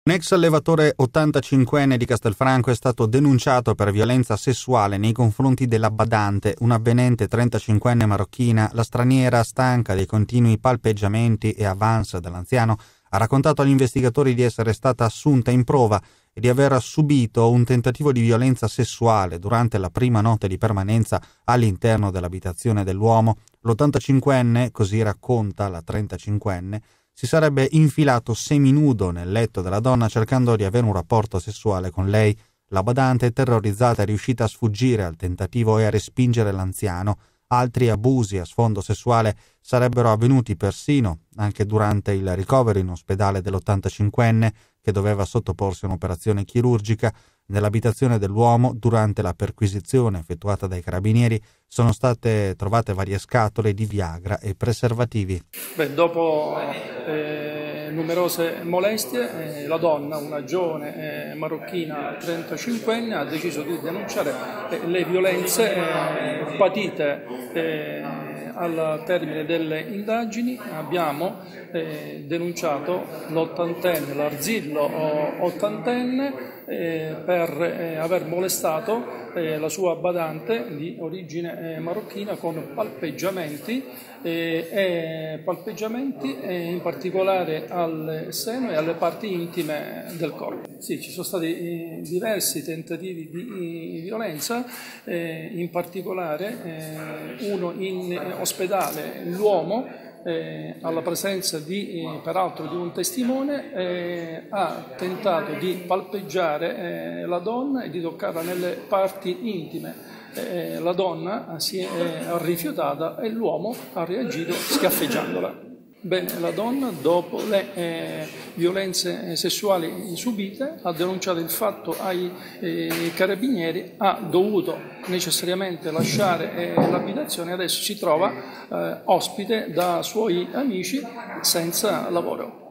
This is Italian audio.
Un ex allevatore 85enne di Castelfranco è stato denunciato per violenza sessuale nei confronti della badante, un'avvenente 35enne marocchina. La straniera, stanca dei continui palpeggiamenti e avance dell'anziano, ha raccontato agli investigatori di essere stata assunta in prova e di aver subito un tentativo di violenza sessuale durante la prima notte di permanenza all'interno dell'abitazione dell'uomo. L'85enne, così racconta la 35enne, si sarebbe infilato seminudo nel letto della donna cercando di avere un rapporto sessuale con lei. La badante, terrorizzata, è riuscita a sfuggire al tentativo e a respingere l'anziano. Altri abusi a sfondo sessuale sarebbero avvenuti persino anche durante il ricovero in ospedale dell'85enne, che doveva sottoporsi a un'operazione chirurgica. Nell'abitazione dell'uomo, durante la perquisizione effettuata dai carabinieri, sono state trovate varie scatole di Viagra e preservativi. Dopo numerose molestie, la donna, una giovane marocchina 35enne, ha deciso di denunciare le violenze patite al termine delle indagini. Abbiamo denunciato l'80enne, l'arzillo 80enne, per aver molestato la sua badante di origine marocchina con palpeggiamenti in particolare al seno e alle parti intime del corpo. Sì, ci sono stati diversi tentativi di violenza, in particolare uno in ospedale. L'uomo, alla presenza peraltro di un testimone, ha tentato di palpeggiare la donna e di toccarla nelle parti intime. La donna si è rifiutata e l'uomo ha reagito schiaffeggiandola. La donna, dopo le violenze sessuali subite, ha denunciato il fatto ai carabinieri, ha dovuto necessariamente lasciare l'abitazione e adesso si trova ospite da suoi amici senza lavoro.